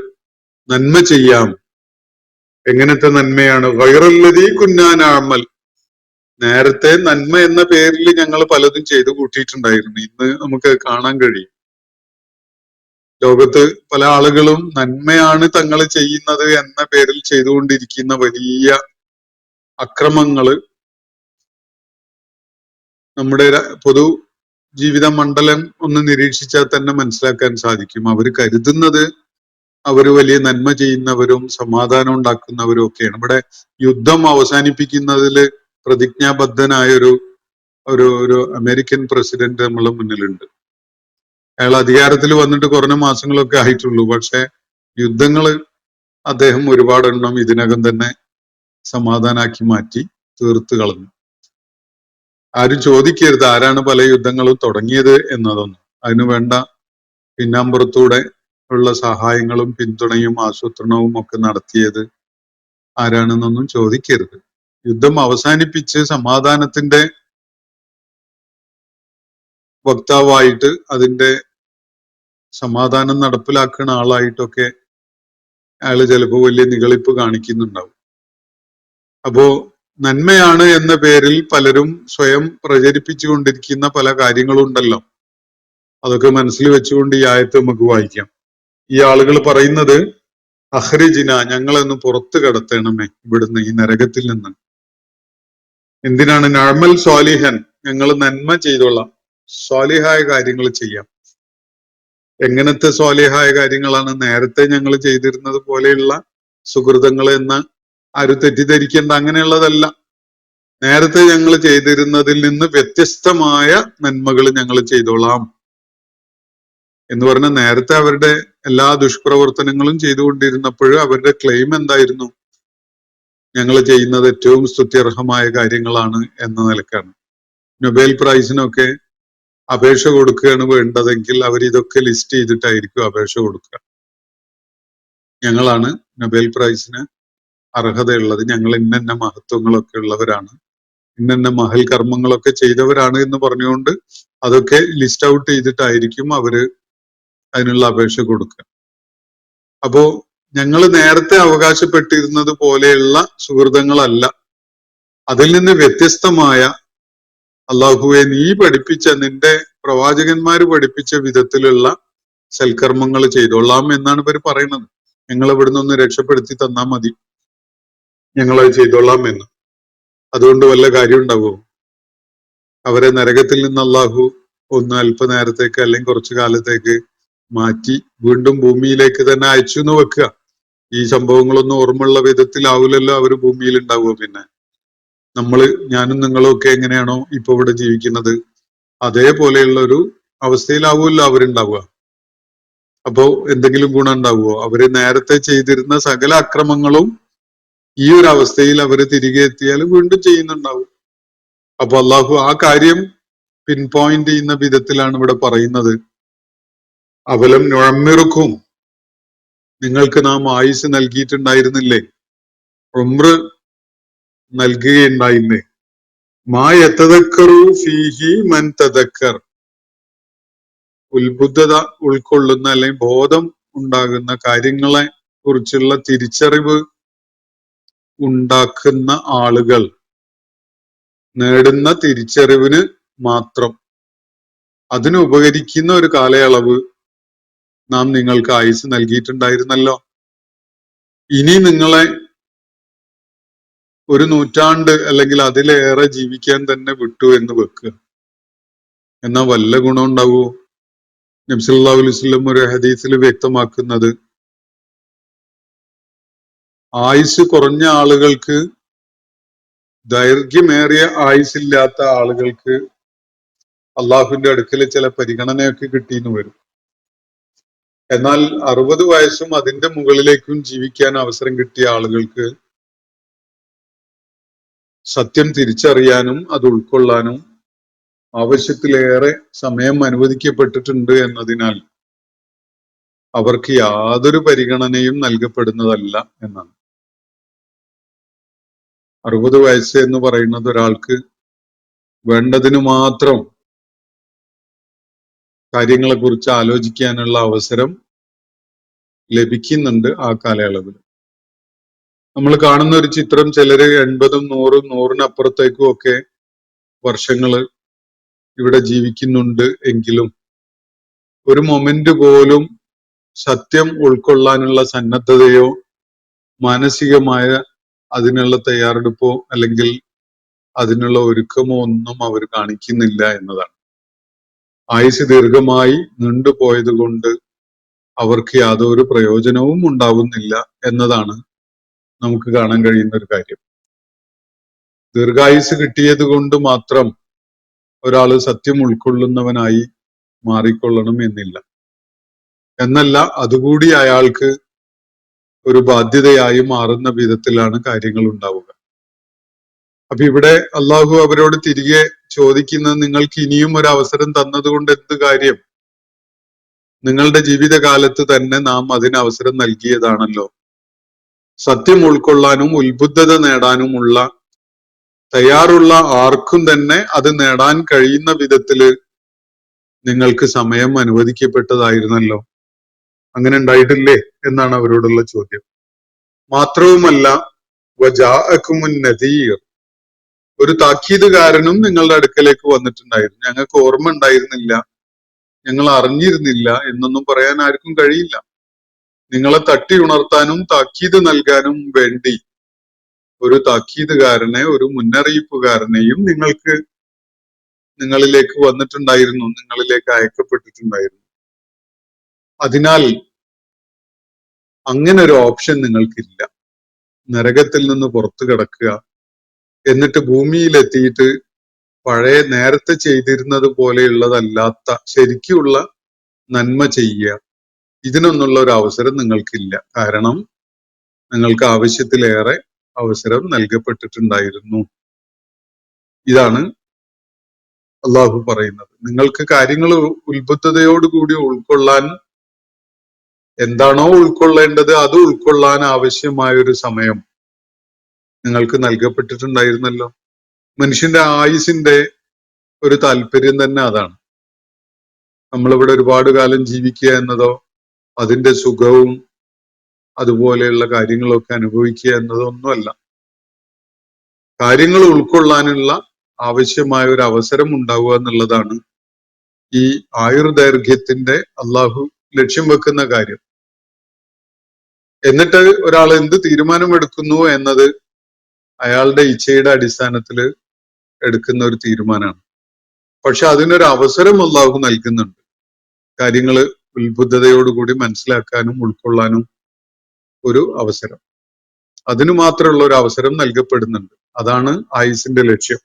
നന്മ ചെയ്യാം. എങ്ങനത്തെ നന്മയാണ്? ഗൈറല്ലദീ കുന്നാ നഅമൽ, നേരത്തെ നന്മ എന്ന പേരിൽ ഞങ്ങൾ പലതും ചെയ്തു കൂട്ടിയിട്ടുണ്ടായിരുന്നു. ഇന്ന് നമുക്ക് കാണാൻ കഴിയും. ലോകത്ത് പല ആളുകളും നന്മയാണ് തങ്ങൾ ചെയ്യുന്നത് എന്ന പേരിൽ ചെയ്തുകൊണ്ടിരിക്കുന്ന വലിയ അക്രമങ്ങള്, നമ്മുടെ പൊതു ജീവിത മണ്ഡലം ഒന്ന് നിരീക്ഷിച്ചാൽ തന്നെ മനസ്സിലാക്കാൻ സാധിക്കും. അവർ കരുതുന്നത് അവർ വലിയ നന്മ ചെയ്യുന്നവരും സമാധാനം ഉണ്ടാക്കുന്നവരും ഒക്കെയാണ്. ഇവിടെ യുദ്ധം അവസാനിപ്പിക്കുന്നതിൽ പ്രതിജ്ഞാബദ്ധനായ ഒരു അമേരിക്കൻ പ്രസിഡന്റ് നമ്മളെ മുന്നിലുണ്ട്. അയാൾ അധികാരത്തിൽ വന്നിട്ട് കുറഞ്ഞ മാസങ്ങളൊക്കെ ആയിട്ടുള്ളൂ. പക്ഷെ യുദ്ധങ്ങള് അദ്ദേഹം ഒരുപാടെണ്ണം ഇതിനകം തന്നെ സമാധാനാക്കി മാറ്റി തീർത്ത് കളഞ്ഞു. ആരും ചോദിക്കരുത് ആരാണ് പല യുദ്ധങ്ങളും തുടങ്ങിയത് എന്നതൊന്നും. അതിനു വേണ്ട പിന്നാമ്പുറത്തൂടെ ഉള്ള സഹായങ്ങളും പിന്തുണയും ആസൂത്രണവും ഒക്കെ നടത്തിയത് ആരാണെന്നൊന്നും ചോദിക്കരുത്. യുദ്ധം അവസാനിപ്പിച്ച് സമാധാനത്തിന്റെ വക്താവായിട്ട് അതിന്റെ സമാധാനം നടപ്പിലാക്കുന്ന ആളായിട്ടൊക്കെ അയാള് ചിലപ്പോൾ വലിയ നിഗളിപ്പ് കാണിക്കുന്നുണ്ടാവും. അപ്പോ നന്മയാണ് എന്ന പേരിൽ പലരും സ്വയം പ്രചരിപ്പിച്ചു കൊണ്ടിരിക്കുന്ന പല കാര്യങ്ങളുണ്ടല്ലോ. അതൊക്കെ മനസ്സിൽ വെച്ചുകൊണ്ട് ഈ ആയത്ത് നമുക്ക് വായിക്കാം. ഈ ആളുകൾ പറയുന്നത് അഹ്രിജിന, ഞങ്ങളൊന്ന് പുറത്തു കടത്തണമേ ഇവിടുന്ന്, ഈ നരകത്തിൽ നിന്ന്. എന്തിനാണ്? നഅമൽ സ്വാലിഹൻ, ഞങ്ങൾ നന്മ ചെയ്തോളാം, സ്വാലിഹായ കാര്യങ്ങൾ ചെയ്യാം. എങ്ങനത്തെ സ്വാലിഹായ കാര്യങ്ങളാണ്? നേരത്തെ ഞങ്ങൾ ചെയ്തിരുന്നത് പോലെയുള്ള സുഹൃതങ്ങൾ എന്ന് ആരും തെറ്റിദ്ധരിക്കേണ്ട, അങ്ങനെയുള്ളതല്ല. നേരത്തെ ഞങ്ങൾ ചെയ്തിരുന്നതിൽ നിന്ന് വ്യത്യസ്തമായ നന്മകൾ ഞങ്ങൾ ചെയ്തോളാം എന്ന് പറഞ്ഞ, നേരത്തെ അവരുടെ എല്ലാ ദുഷ്പ്രവർത്തനങ്ങളും ചെയ്തുകൊണ്ടിരുന്നപ്പോൾ അവരുടെ ക്ലെയിം എന്തായിരുന്നു? ഞങ്ങൾ ചെയ്യുന്നത് ഏറ്റവും സ്തുത്യർഹമായ കാര്യങ്ങളാണ് എന്ന നിലക്കാണ്. നൊബേൽ പ്രൈസിനൊക്കെ അപേക്ഷ കൊടുക്കുകയാണ് വേണ്ടതെങ്കിൽ അവർ ഇതൊക്കെ ലിസ്റ്റ് ചെയ്തിട്ടായിരിക്കും അപേക്ഷ കൊടുക്കുക. ഞങ്ങളാണ് നൊബേൽ പ്രൈസിന് അർഹതയുള്ളത്, ഞങ്ങൾ ഇന്ന മഹത്വങ്ങളൊക്കെ ഉള്ളവരാണ്, ഇന്ന മഹൽ കർമ്മങ്ങളൊക്കെ ചെയ്തവരാണ് എന്ന് പറഞ്ഞുകൊണ്ട് അതൊക്കെ ലിസ്റ്റ് ഔട്ട് ചെയ്തിട്ടായിരിക്കും അവര് അതിനുള്ള അപേക്ഷ കൊടുക്കുക. അപ്പോ ഞങ്ങൾ നേരത്തെ അവകാശപ്പെട്ടിരുന്നത് പോലെയുള്ള സുഹൃതങ്ങളല്ല, അതിൽ നിന്ന് വ്യത്യസ്തമായ അള്ളാഹുവെ നീ പഠിപ്പിച്ച, നിന്റെ പ്രവാചകന്മാര് പഠിപ്പിച്ച വിധത്തിലുള്ള സൽക്കർമ്മങ്ങൾ ചെയ്തോളാം എന്നാണ് ഇവർ പറയുന്നത്. ഞങ്ങൾ ഇവിടുന്ന് ഒന്ന് രക്ഷപ്പെടുത്തി തന്നാ മതി, ഞങ്ങളത് ചെയ്തോളാം എന്ന്. അതുകൊണ്ട് വല്ല കാര്യം ഉണ്ടാവുമോ? അവരെ നരകത്തിൽ നിന്ന് അള്ളാഹു ഒന്ന് അല്പനേരത്തേക്ക് അല്ലെങ്കിൽ കുറച്ചു കാലത്തേക്ക് മാറ്റി വീണ്ടും ഭൂമിയിലേക്ക് തന്നെ അയച്ചു എന്ന് വെക്കുക. ഈ സംഭവങ്ങളൊന്നും ഓർമ്മയുള്ള വിധത്തിലാവില്ലല്ലോ അവർ ഭൂമിയിൽ ഉണ്ടാവുക. പിന്നെ ഞാനും നിങ്ങളും ഒക്കെ എങ്ങനെയാണോ ഇപ്പൊ ഇവിടെ ജീവിക്കുന്നത് അതേപോലെയുള്ള ഒരു അവസ്ഥയിലാവുമല്ലോ അവരുണ്ടാവുക. അപ്പോ എന്തെങ്കിലും ഗുണം ഉണ്ടാവുമോ? അവര് നേരത്തെ ചെയ്തിരുന്ന സകല അക്രമങ്ങളും ഈ ഒരു അവസ്ഥയിൽ അവര് തിരികെ എത്തിയാൽ വീണ്ടും ചെയ്യുന്നുണ്ടാവും. അപ്പൊ അള്ളാഹു ആ കാര്യം പിൻ പോയിന്റ് ചെയ്യുന്ന വിധത്തിലാണ് ഇവിടെ പറയുന്നത്. അവലം നുഴമ്മിറുക്കും, നിങ്ങൾക്ക് നാം ആയുസ് നൽകിയിട്ടുണ്ടായിരുന്നില്ലേ, ഉംറ് നൽകുകയുണ്ടായില്ലേ. മാ യതദക്കറു ഫീഹി മൻ തദക്കർ, ഉത്ബുദ്ധത ഉൾക്കൊള്ളുന്ന അല്ലെങ്കിൽ ബോധം ഉണ്ടാകുന്ന കാര്യങ്ങളെ കുറിച്ചുള്ള തിരിച്ചറിവ് ഉണ്ടാക്കുന്ന ആളുകൾ നേടുന്ന തിരിച്ചറിവിന് മാത്രം, അതിന് ഉപകരിക്കുന്ന ഒരു കാലയളവ് നാം നിങ്ങൾക്ക് ആയുസ് നൽകിയിട്ടുണ്ടായിരുന്നല്ലോ. ഇനി നിങ്ങളെ ഒരു നൂറ്റാണ്ട് അല്ലെങ്കിൽ അതിലേറെ ജീവിക്കാൻ തന്നെ വിട്ടു എന്ന് വെക്കുക. എന്നാ വല്ല ഗുണം ഉണ്ടാവുമോ? നബി സല്ലല്ലാഹു അലൈഹി വസല്ലം ഒരു ഹദീസിൽ വ്യക്തമാക്കുന്നത്, ആയുസ് കുറഞ്ഞ ആളുകൾക്ക്, ദൈർഘ്യമേറിയ ആയുസില്ലാത്ത ആളുകൾക്ക് അള്ളാഹുവിന്റെ അടുക്കൽ ചില പരിഗണനയൊക്കെ കിട്ടിയെന്ന് വരും. എന്നാൽ 60 വയസ്സും അതിന്റെ മുകളിലേക്കും ജീവിക്കാൻ അവസരം കിട്ടിയ ആളുകൾക്ക് സത്യം തിരിച്ചറിയാനും അത് ഉൾക്കൊള്ളാനും ആവശ്യത്തിലേറെ സമയം അനുവദിക്കപ്പെട്ടിട്ടുണ്ട് എന്നതിനാൽ അവർക്ക് യാതൊരു പരിഗണനയും നൽകപ്പെടുന്നതല്ല എന്നാണ്. 60 വയസ്സ് എന്ന് പറയുന്നത് ഒരാൾക്ക് വേണ്ടതിനു മാത്രം കാര്യങ്ങളെ കുറിച്ച് ആലോചിക്കാനുള്ള അവസരം ലഭിക്കുന്നുണ്ട് ആ കാലയളവിൽ. നമ്മൾ കാണുന്ന ഒരു ചിത്രം, ചിലര് 80ഉം 100ഉം 100-നപ്പുറത്തേക്കും ഒക്കെ വർഷങ്ങള് ഇവിടെ ജീവിക്കുന്നുണ്ട് എങ്കിലും ഒരു മൊമെന്റ് പോലും സത്യം ഉൾക്കൊള്ളാനുള്ള സന്നദ്ധതയോ മാനസികമായ അതിനുള്ള തയ്യാറെടുപ്പോ അല്ലെങ്കിൽ അതിനുള്ള ഒരുക്കമോ ഒന്നും അവർ കാണിക്കുന്നില്ല എന്നതാണ്. ആയുസ് ദീർഘമായി നീണ്ടുപോയത് കൊണ്ട് അവർക്ക് യാതൊരു പ്രയോജനവും ഉണ്ടാവുന്നില്ല എന്നതാണ് നമുക്ക് കാണാൻ കഴിയുന്ന ഒരു കാര്യം. ദീർഘായുസ് കിട്ടിയത് കൊണ്ട് മാത്രം ഒരാള് സത്യം ഉൾക്കൊള്ളുന്നവനായി മാറിക്കൊള്ളണം എന്നില്ല. എന്നല്ല, അതുകൂടി അയാൾക്ക് ഒരു ബാധ്യതയായി മാറുന്ന വിധത്തിലാണ് കാര്യങ്ങൾ ഉണ്ടാവുക. അപ്പൊ ഇവിടെ അള്ളാഹു അവരോട് തിരികെ ചോദിക്കുന്നത്, നിങ്ങൾക്ക് ഇനിയും ഒരു അവസരം തന്നതുകൊണ്ട് എന്ത് കാര്യം? നിങ്ങളുടെ ജീവിതകാലത്ത് തന്നെ നാം അതിന് അവസരം നൽകിയതാണല്ലോ. സത്യം ഉൾക്കൊള്ളാനും ഉത്ബുദ്ധത നേടാനുമുള്ള തയ്യാറുള്ള ആർക്കും തന്നെ അത് നേടാൻ കഴിയുന്ന വിധത്തില് നിങ്ങൾക്ക് സമയം അനുവദിക്കപ്പെട്ടതായിരുന്നല്ലോ. അങ്ങനെ ഉണ്ടായിട്ടില്ലേ എന്നാണ് അവരോടുള്ള ചോദ്യം. മാത്രവുമല്ല, വജാഅകുമുൻ നദീർ, ഒരു താക്കീതുകാരനും നിങ്ങളുടെ അടുക്കലേക്ക് വന്നിട്ടുണ്ടായിരുന്നു. ഞങ്ങൾക്ക് ഓർമ്മ ഉണ്ടായിരുന്നില്ല, ഞങ്ങൾ അറിഞ്ഞിരുന്നില്ല എന്നൊന്നും പറയാൻ ആർക്കും കഴിയില്ല. നിങ്ങളെ തട്ടി ഉണർത്താനും താക്കീത് നൽകാനും വേണ്ടി ഒരു താക്കീതുകാരനെ, ഒരു മുന്നറിയിപ്പുകാരനെയും നിങ്ങളിലേക്ക് വന്നിട്ടുണ്ടായിരുന്നു, നിങ്ങളിലേക്ക് അയക്കപ്പെട്ടിട്ടുണ്ടായിരുന്നു. അതിനാൽ അങ്ങനെ ഒരു ഓപ്ഷൻ നിങ്ങൾക്കില്ല. നരകത്തിൽ നിന്ന് പുറത്തു കിടക്കുക, എന്നിട്ട് ഭൂമിയിലെത്തിയിട്ട് പഴയ നേരത്തെ ചെയ്തിരുന്നത് പോലെയുള്ളതല്ലാത്ത ശരിക്കുള്ള നന്മ ചെയ്യുക, ഇതിനൊന്നുള്ള ഒരു അവസരം നിങ്ങൾക്കില്ല. കാരണം നിങ്ങൾക്ക് ആവശ്യത്തിലേറെ അവസരം നൽകപ്പെട്ടിട്ടുണ്ടായിരുന്നു. ഇതാണ് അള്ളാഹു പറയുന്നത്. നിങ്ങൾക്ക് കാര്യങ്ങൾ ഉത്ബുദ്ധതയോടുകൂടി ഉൾക്കൊള്ളാൻ, എന്താണോ ഉൾക്കൊള്ളേണ്ടത് അത് ഉൾക്കൊള്ളാൻ ആവശ്യമായ ഒരു സമയം നിങ്ങൾക്ക് നൽകപ്പെട്ടിട്ടുണ്ടായിരുന്നല്ലോ. മനുഷ്യന്റെ ആയുസിന്റെ ഒരു താല്പര്യം തന്നെ അതാണ്. നമ്മളിവിടെ ഒരുപാട് കാലം ജീവിക്കുക എന്നതോ അതിന്റെ സുഖവും അതുപോലെയുള്ള കാര്യങ്ങളൊക്കെ അനുഭവിക്കുക എന്നതോ ഒന്നുമല്ല. കാര്യങ്ങൾ ഉൾക്കൊള്ളാനുള്ള ആവശ്യമായ ഒരു അവസരം ഉണ്ടാവുക എന്നുള്ളതാണ് ഈ ആയുർദൈർഘ്യത്തിന്റെ അള്ളാഹു ലക്ഷ്യം വെക്കുന്ന കാര്യം. എന്നിട്ട് ഒരാൾ എന്ത് തീരുമാനമെടുക്കുന്നു എന്നത് അയാളുടെ ഇച്ഛയുടെ അടിസ്ഥാനത്തിൽ എടുക്കുന്ന ഒരു തീരുമാനമാണ്. പക്ഷെ അതിനൊരു അവസരം അള്ളാഹു നൽകുന്നുണ്ട്. കാര്യങ്ങൾ ഉത്ബുദ്ധതയോടുകൂടി മനസ്സിലാക്കാനും ഉൾക്കൊള്ളാനും ഒരു അവസരം, അതിനു മാത്രമുള്ള ഒരു അവസരം നൽകപ്പെടുന്നുണ്ട്. അതാണ് ആയുസിന്റെ ലക്ഷ്യം.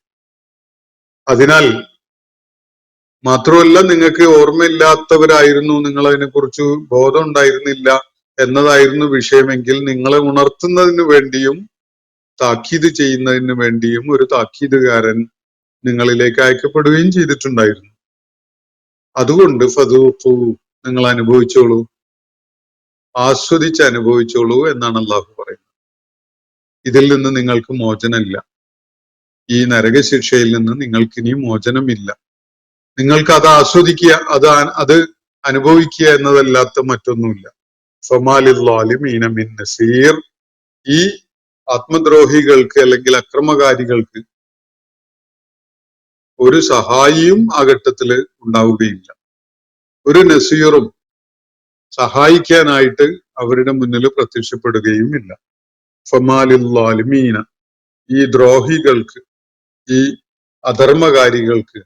അതിനാൽ മാത്രമല്ല, നിങ്ങൾക്ക് ഓർമ്മയില്ലാത്തവരായിരുന്നു, നിങ്ങൾ അതിനെക്കുറിച്ച് ബോധം ഉണ്ടായിരുന്നില്ല എന്നതായിരുന്നു വിഷയമെങ്കിൽ നിങ്ങളെ ഉണർത്തുന്നതിന് വേണ്ടിയും താക്കീത് ചെയ്യുന്നതിന് വേണ്ടിയും ഒരു താക്കീതുകാരൻ നിങ്ങളിലേക്ക് അയക്കപ്പെടുകയും ചെയ്തിട്ടുണ്ടായിരുന്നു. അതുകൊണ്ട് ഫദൂഖു, നിങ്ങൾ അനുഭവിച്ചോളൂ, ആസ്വദിച്ച് അനുഭവിച്ചോളൂ എന്നാണ് അള്ളാഹു പറയുന്നത്. ഇതിൽ നിന്ന് നിങ്ങൾക്ക് മോചനമില്ല. ഈ നരകശിക്ഷയിൽ നിന്ന് നിങ്ങൾക്ക് ഇനി മോചനമില്ല. നിങ്ങൾക്ക് അത് ആസ്വദിക്കുക, അത് അനുഭവിക്കുക എന്നതല്ലാത്ത മറ്റൊന്നുമില്ല. ഫമാലിദ്ദാലിമീന മിൻ നസീർ, ഈ ആത്മദ്രോഹികൾക്ക് അല്ലെങ്കിൽ അക്രമകാരികൾക്ക് ഒരു സഹായിയും ആ ഘട്ടത്തില് ഉണ്ടാവുകയില്ല. ഒരു നസീറും സഹായിക്കാനായിട്ട് അവരുടെ മുന്നിൽ പ്രത്യക്ഷപ്പെടുകയും ഇല്ല. ഫമാലിദ്ദാലിമീന, ഈ ദ്രോഹികൾക്ക്, ഈ അധർമ്മകാരികൾക്ക്,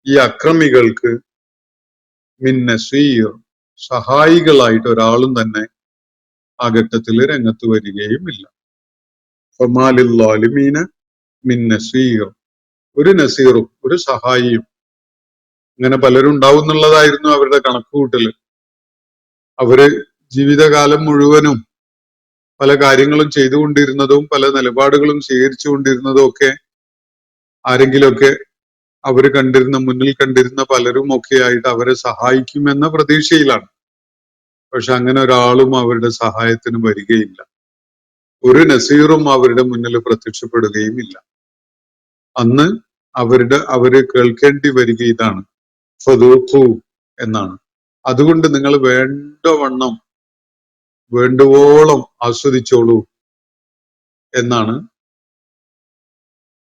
ഈ അക്രമികൾക്ക് മിൻ നസീർ, സഹായികളായിട്ട് ഒരാളും തന്നെ ആ ഘട്ടത്തിൽ രംഗത്ത് വരികയും ഇല്ല. ഫമാലിദ്ദാലിമീന മിൻ നസീർ, ഒരു നസീറും ഒരു സഹായിയും. ഇങ്ങനെ പലരും ഉണ്ടാവും എന്നുള്ളതായിരുന്നു അവരുടെ കണക്കുകൂട്ടല്. അവര് ജീവിതകാലം മുഴുവനും പല കാര്യങ്ങളും ചെയ്തുകൊണ്ടിരുന്നതും പല നിലപാടുകളും സ്വീകരിച്ചു കൊണ്ടിരുന്നതും ഒക്കെ ആരെങ്കിലുമൊക്കെ അവര് മുന്നിൽ കണ്ടിരുന്ന പലരും ഒക്കെ ആയിട്ട് അവരെ സഹായിക്കുമെന്ന പ്രതീക്ഷയിലാണ്. പക്ഷെ അങ്ങനെ ഒരാളും അവരുടെ സഹായത്തിന് വരികയില്ല. ഒരു നസീറും അവരുടെ മുന്നിൽ പ്രത്യക്ഷപ്പെടുകയും ഇല്ല. അന്ന് അവര് കേൾക്കേണ്ടി വരിക ഇതാണ്, ഫദൂഖു എന്നാണ്. അതുകൊണ്ട് നിങ്ങൾ വേണ്ടുവോളം ആസ്വദിച്ചോളൂ എന്നാണ്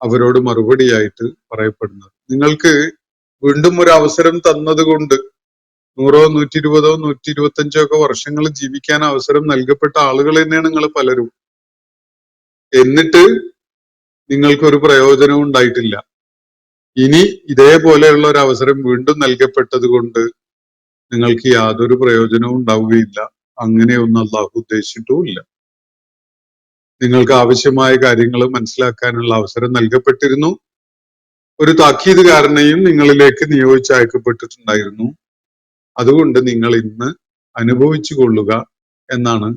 അവരോട് മറുപടിയായിട്ട് പറയപ്പെടുന്നത്. നിങ്ങൾക്ക് വീണ്ടും ഒരു അവസരം തന്നത് കൊണ്ട് 100, 120, 125 ഒക്കെ വർഷങ്ങൾ ജീവിക്കാൻ അവസരം നൽകപ്പെട്ട ആളുകൾ തന്നെയാണ് നിങ്ങൾ പലരും. എന്നിട്ട് നിങ്ങൾക്കൊരു പ്രയോജനവും ഉണ്ടായിട്ടില്ല. ഇനി ഇതേപോലെയുള്ള ഒരു അവസരം വീണ്ടും നൽകപ്പെട്ടത് കൊണ്ട് നിങ്ങൾക്ക് യാതൊരു പ്രയോജനവും ഉണ്ടാവുകയില്ല. അങ്ങനെയൊന്നും അള്ളാഹു ഉദ്ദേശിച്ചിട്ടുമില്ല. നിങ്ങൾക്ക് ആവശ്യമായ കാര്യങ്ങൾ മനസ്സിലാക്കാനുള്ള അവസരം നൽകപ്പെട്ടിരുന്നു. ഒരു താക്കീതുകാരനെയും നിങ്ങളിലേക്ക് നിയോഗിച്ചയക്കപ്പെട്ടിട്ടുണ്ടായിരുന്നു. അതുകൊണ്ട് നിങ്ങൾ ഇന്ന് അനുഭവിച്ചു കൊള്ളുക എന്നാണ്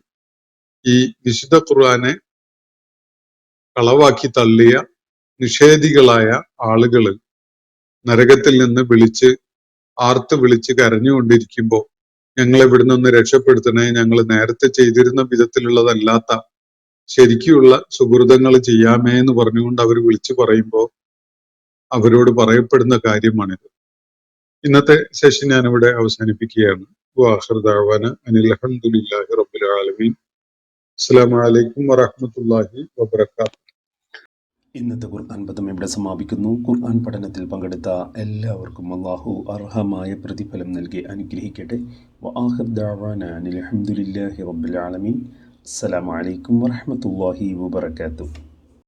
ഈ വിശുദ്ധ ഖുർആനെ കളവാക്കി തള്ളിയ നിഷേധികളായ ആളുകൾ നരകത്തിൽ നിന്ന് ആർത്ത് വിളിച്ച് കരഞ്ഞുകൊണ്ടിരിക്കുമ്പോൾ ഞങ്ങളെ ഇവിടുന്ന് ഒന്ന് രക്ഷപ്പെടുത്തണേ, ഞങ്ങൾ നേരത്തെ ചെയ്തിരുന്ന വിധത്തിലുള്ളതല്ലാത്ത ശരിക്കുള്ള സുഹൃതങ്ങൾ ചെയ്യാമേ എന്ന് പറഞ്ഞുകൊണ്ട് അവർ വിളിച്ചു പറയുമ്പോൾ അവരോട് പറയപ്പെടുന്ന കാര്യമാണിത്. ഇന്നത്തെ സെഷൻ ഞാനിവിടെ അവസാനിപ്പിക്കുകയാണ്. വാഖിർ ദഅവാന അനിൽ ഹംദുലില്ലാഹി റബ്ബിൽ ആലമീൻ. അസ്സലാമു അലൈക്കും വറഹ്മത്തുള്ളാഹി വബറകാതുഹു. ഇന്നത്തെ ഖുർആൻ പദം ഇവിടെ സമാപിക്കുന്നു. ഖുർആൻ പഠനത്തിൽ പങ്കെടുത്ത എല്ലാവർക്കും അല്ലാഹു അർഹമായ പ്രതിഫലം നൽകി അനുഗ്രഹിക്കട്ടെ. വആഖിർ ദഅവാന അനിൽ ഹംദുലില്ലാഹി റബ്ബിൽ ആലമീൻ. അസ്സലാമു അലൈക്കും വറഹ്മത്തുള്ളാഹി വബറകാതുഹു.